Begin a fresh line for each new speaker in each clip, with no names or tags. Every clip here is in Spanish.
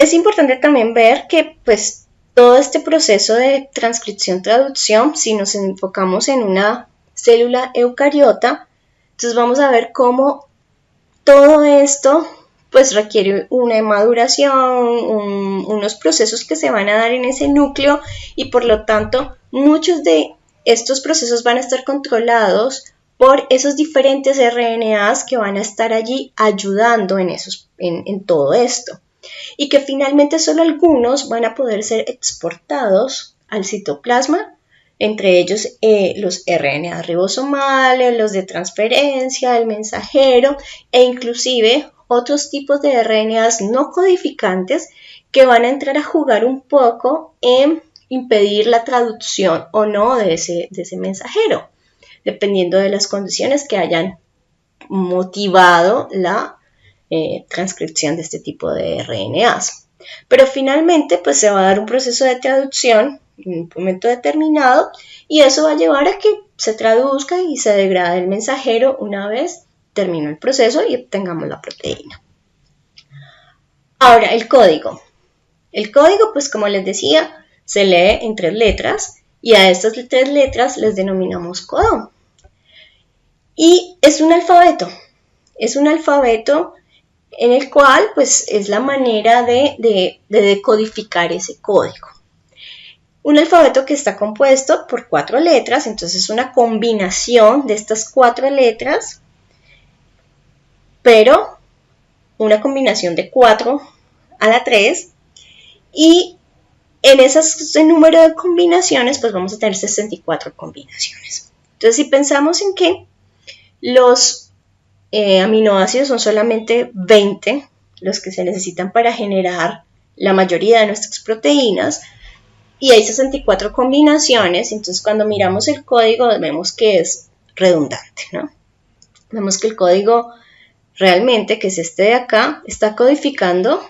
Es importante también ver que pues todo este proceso de transcripción-traducción, si nos enfocamos en una célula eucariota, entonces vamos a ver cómo todo esto pues requiere una maduración, unos procesos que se van a dar en ese núcleo y por lo tanto muchos de estos procesos van a estar controlados por esos diferentes RNAs que van a estar allí ayudando en todo esto. Y que finalmente solo algunos van a poder ser exportados al citoplasma, entre ellos los RNA ribosomales, los de transferencia, el mensajero e inclusive otros tipos de RNAs no codificantes que van a entrar a jugar un poco en impedir la traducción o no de ese mensajero, dependiendo de las condiciones que hayan motivado la transcripción de este tipo de RNAs. Pero finalmente pues se va a dar un proceso de traducción en un momento determinado y eso va a llevar a que se traduzca y se degrade el mensajero una vez terminó el proceso y obtengamos la proteína. Ahora, el código. El código, pues como les decía, se lee en 3 letras y a estas 3 letras les denominamos codón. Y es un alfabeto. Es un alfabeto en el cual pues es la manera de decodificar ese código. Un alfabeto que está compuesto por 4 letras, entonces es una combinación de estas 4 letras, pero una combinación de 4 a la 3, y en ese número de combinaciones pues vamos a tener 64 combinaciones. Entonces si pensamos en que los aminoácidos son solamente 20 los que se necesitan para generar la mayoría de nuestras proteínas y hay 64 combinaciones, entonces cuando miramos el código vemos que es redundante, ¿no? Vemos que el código realmente, que es este de acá, está codificando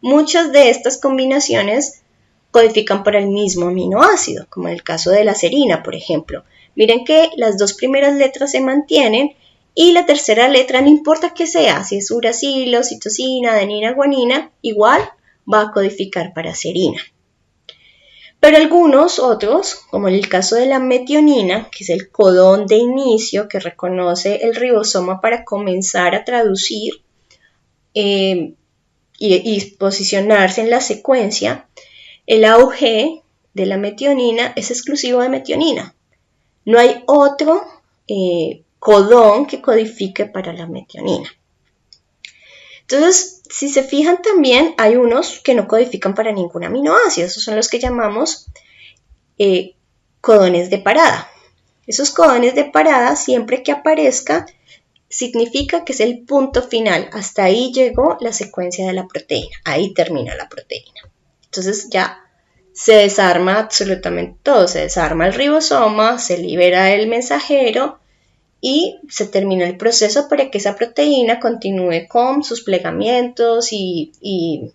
muchas de estas combinaciones, codifican para el mismo aminoácido, como en el caso de la serina, por ejemplo. Miren que las 2 primeras letras se mantienen y la tercera letra, no importa qué sea, si es uracilo, citosina, adenina, guanina, igual va a codificar para serina. Pero algunos otros, como en el caso de la metionina, que es el codón de inicio que reconoce el ribosoma para comenzar a traducir y posicionarse en la secuencia, el AUG de la metionina es exclusivo de metionina. No hay otro codón que codifique para la metionina. Entonces, si se fijan también, hay unos que no codifican para ningún aminoácido. Esos son los que llamamos codones de parada. Esos codones de parada, siempre que aparezca, significa que es el punto final. Hasta ahí llegó la secuencia de la proteína. Ahí termina la proteína. Entonces ya se desarma absolutamente todo. Se desarma el ribosoma, se libera el mensajero y se termina el proceso para que esa proteína continúe con sus plegamientos y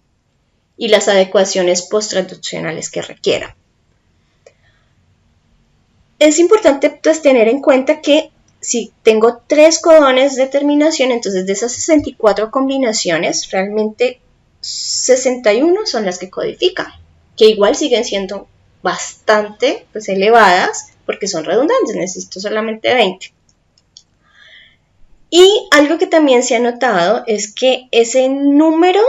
las adecuaciones posttraduccionales que requiera. Es importante pues tener en cuenta que si tengo 3 codones de terminación, entonces de esas 64 combinaciones, realmente 61 son las que codifican, que igual siguen siendo bastante pues, elevadas porque son redundantes, necesito solamente 20. Y algo que también se ha notado es que ese número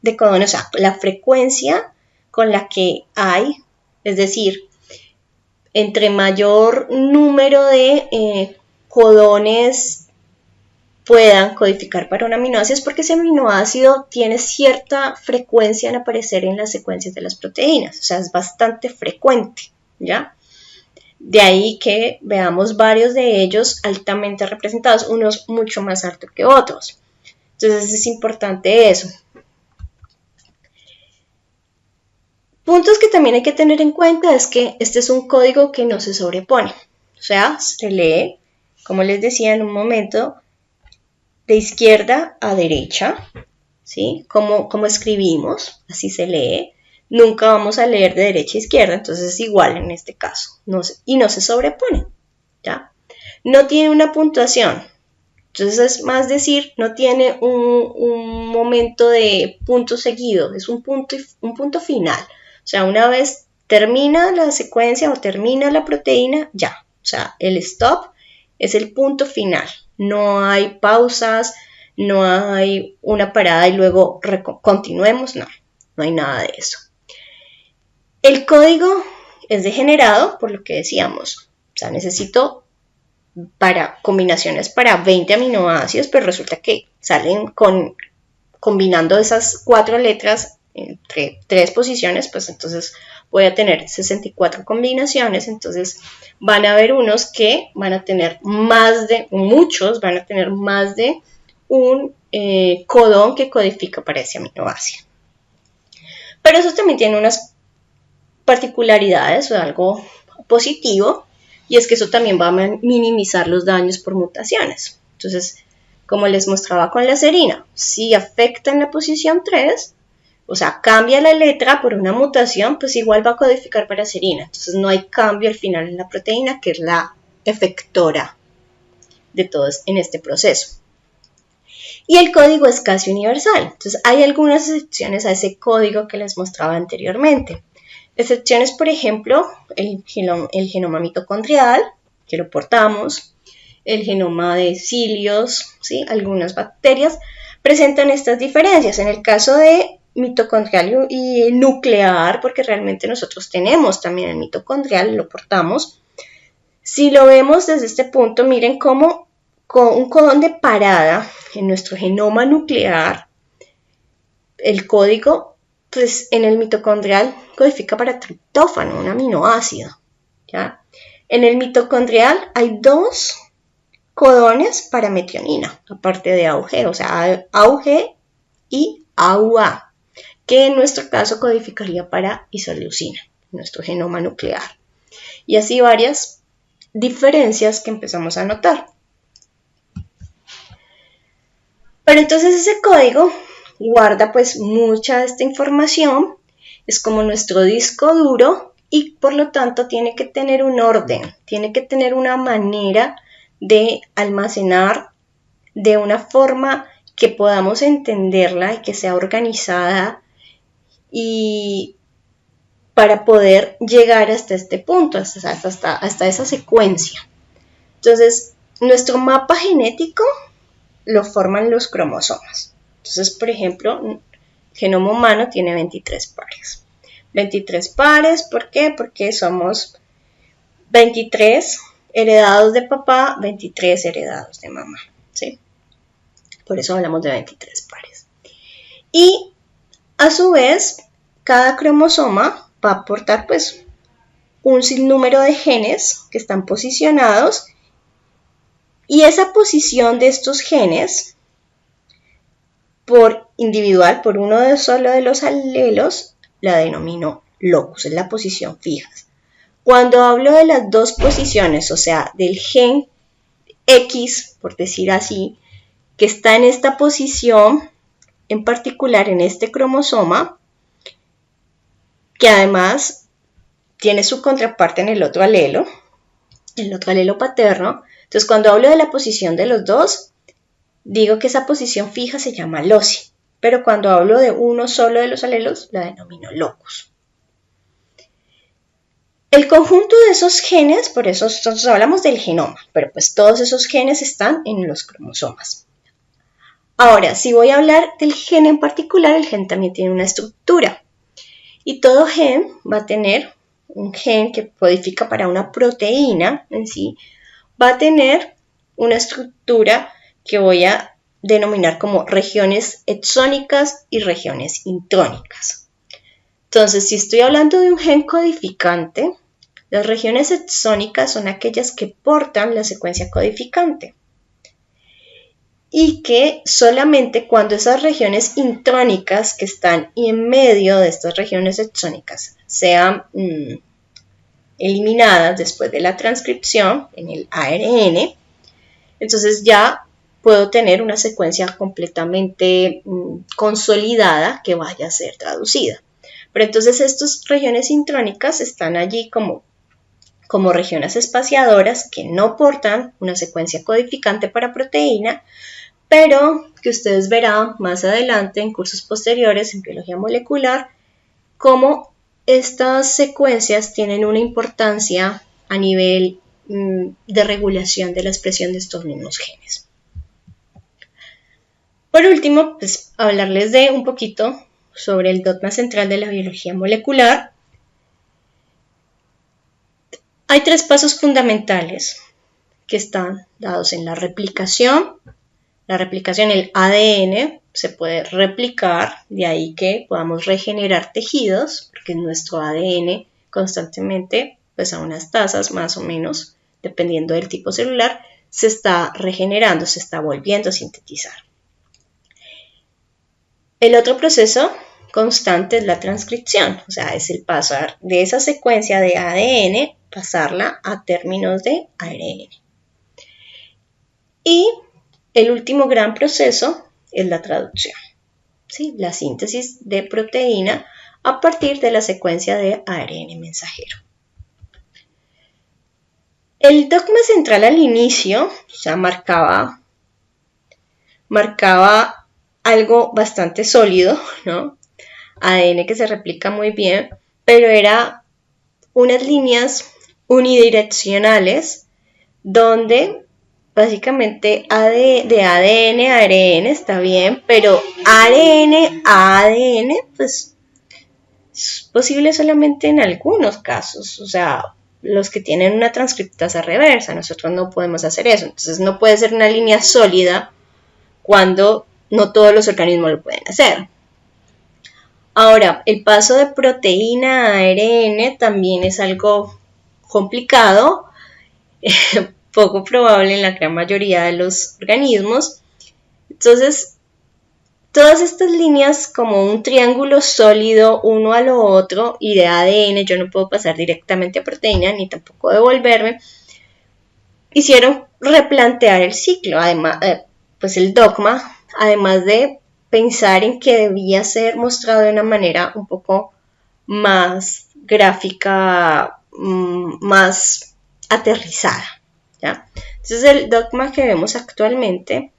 de codones, o sea, la frecuencia con la que hay, es decir, entre mayor número de codones puedan codificar para un aminoácido es porque ese aminoácido tiene cierta frecuencia en aparecer en las secuencias de las proteínas, o sea, es bastante frecuente, ¿ya? De ahí que veamos varios de ellos altamente representados, unos mucho más altos que otros. Entonces es importante eso. Puntos que también hay que tener en cuenta es que este es un código que no se sobrepone. O sea, se lee, como les decía en un momento, de izquierda a derecha, ¿sí? Como escribimos, así se lee. Nunca vamos a leer de derecha a izquierda, entonces es igual en este caso. Y no se sobrepone, ¿ya? No tiene una puntuación. Entonces es más decir, no tiene un momento de punto seguido, es un punto final. O sea, una vez termina la secuencia o termina la proteína, ya. O sea, el stop es el punto final. No hay pausas, no hay una parada y luego continuemos, no hay nada de eso. El código es degenerado, por lo que decíamos. O sea, necesito para combinaciones para 20 aminoácidos, pero resulta que salen combinando esas 4 letras entre 3 posiciones, pues entonces voy a tener 64 combinaciones, entonces van a haber unos que van a tener muchos van a tener más de un codón que codifica para ese aminoácido. Pero eso también tiene unas particularidades o algo positivo, y es que eso también va a minimizar los daños por mutaciones. Entonces, como les mostraba con la serina, si afecta en la posición 3, o sea, cambia la letra por una mutación, pues igual va a codificar para serina. Entonces no hay cambio al final en la proteína, que es la efectora de todos en este proceso. Y el código es casi universal. Entonces hay algunas excepciones a ese código que les mostraba anteriormente. Excepciones, por ejemplo, el genoma mitocondrial, que lo portamos, el genoma de cilios, ¿sí? Algunas bacterias presentan estas diferencias. En el caso de mitocondrial y nuclear, porque realmente nosotros tenemos también el mitocondrial, lo portamos. Si lo vemos desde este punto, miren cómo con un codón de parada en nuestro genoma nuclear, el código pues en el mitocondrial codifica para triptófano, un aminoácido, ¿ya? En el mitocondrial hay 2 codones para metionina, aparte de AUG, o sea, AUG y AUA, que en nuestro caso codificaría para isoleucina, nuestro genoma nuclear. Y así varias diferencias que empezamos a notar. Pero entonces ese código guarda pues mucha de esta información, es como nuestro disco duro y por lo tanto tiene que tener un orden, tiene que tener una manera de almacenar de una forma que podamos entenderla y que sea organizada y para poder llegar hasta este punto, hasta esa secuencia. Entonces, nuestro mapa genético lo forman los cromosomas. Entonces, por ejemplo, el genoma humano tiene 23 pares. 23 pares, ¿por qué? Porque somos 23 heredados de papá, 23 heredados de mamá, ¿sí? Por eso hablamos de 23 pares. Y a su vez, cada cromosoma va a aportar pues un sinnúmero de genes que están posicionados y esa posición de estos genes por individual, por uno solo de los alelos, la denomino locus, es la posición fija. Cuando hablo de las 2 posiciones, o sea, del gen X, por decir así, que está en esta posición, en particular en este cromosoma, que además tiene su contraparte en el otro alelo paterno. Entonces, cuando hablo de la posición de los 2, digo que esa posición fija se llama loci, pero cuando hablo de uno solo de los alelos, la denomino locus. El conjunto de esos genes, por eso nosotros hablamos del genoma, pero pues todos esos genes están en los cromosomas. Ahora, si voy a hablar del gen en particular, el gen también tiene una estructura. Y todo gen va a tener un gen que codifica para una proteína en sí, va a tener una estructura que voy a denominar como regiones exónicas y regiones intrónicas. Entonces, si estoy hablando de un gen codificante, las regiones exónicas son aquellas que portan la secuencia codificante y que solamente cuando esas regiones intrónicas que están en medio de estas regiones exónicas sean eliminadas después de la transcripción en el ARN, entonces ya puedo tener una secuencia completamente consolidada que vaya a ser traducida. Pero entonces estas regiones intrónicas están allí como como regiones espaciadoras que no portan una secuencia codificante para proteína, pero que ustedes verán más adelante en cursos posteriores en biología molecular, cómo estas secuencias tienen una importancia a nivel de regulación de la expresión de estos mismos genes. Por último, pues hablarles de un poquito sobre el dogma central de la biología molecular. Hay 3 pasos fundamentales que están dados en la replicación. La replicación, el ADN se puede replicar, de ahí que podamos regenerar tejidos, porque nuestro ADN constantemente, pues a unas tasas más o menos, dependiendo del tipo celular, se está regenerando, se está volviendo a sintetizar. El otro proceso constante es la transcripción, o sea, es el pasar de esa secuencia de ADN, pasarla a términos de ARN. Y el último gran proceso es la traducción, ¿sí? La síntesis de proteína a partir de la secuencia de ARN mensajero. El dogma central al inicio, o sea, marcaba algo bastante sólido, ¿no? ADN que se replica muy bien, pero era unas líneas unidireccionales donde básicamente de ADN a ARN está bien, pero ARN a ADN pues es posible solamente en algunos casos, o sea, los que tienen una transcriptasa reversa, nosotros no podemos hacer eso, entonces no puede ser una línea sólida cuando no todos los organismos lo pueden hacer. Ahora, el paso de proteína a ARN también es algo complicado, poco probable en la gran mayoría de los organismos. Entonces, todas estas líneas como un triángulo sólido uno a lo otro y de ADN, yo no puedo pasar directamente a proteína ni tampoco devolverme, hicieron replantear el ciclo, además, pues el dogma, además de pensar en que debía ser mostrado de una manera un poco más gráfica, más aterrizada, ¿ya? Entonces el dogma que vemos actualmente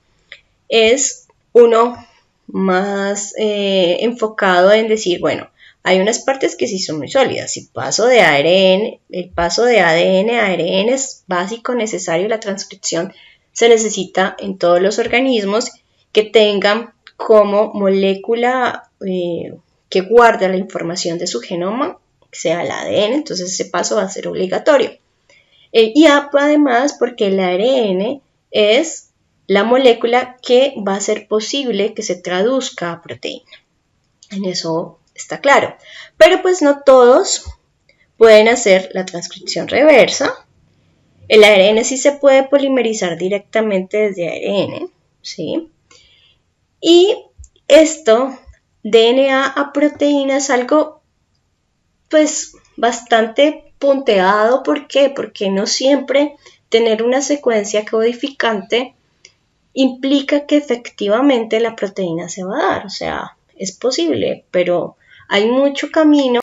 es uno más enfocado en decir, bueno, hay unas partes que sí son muy sólidas. Si paso de ARN, el paso de ADN a ARN es básico, necesario, la transcripción se necesita en todos los organismos que tengan como molécula que guarda la información de su genoma, que sea el ADN, entonces ese paso va a ser obligatorio. Y además porque el ARN es la molécula que va a hacer posible que se traduzca a proteína. En eso está claro. Pero pues no todos pueden hacer la transcripción reversa. El ARN sí se puede polimerizar directamente desde ARN, ¿sí? Y esto, DNA a proteína, es algo pues bastante punteado. ¿Por qué? Porque no siempre tener una secuencia codificante implica que efectivamente la proteína se va a dar. O sea, es posible, pero hay mucho camino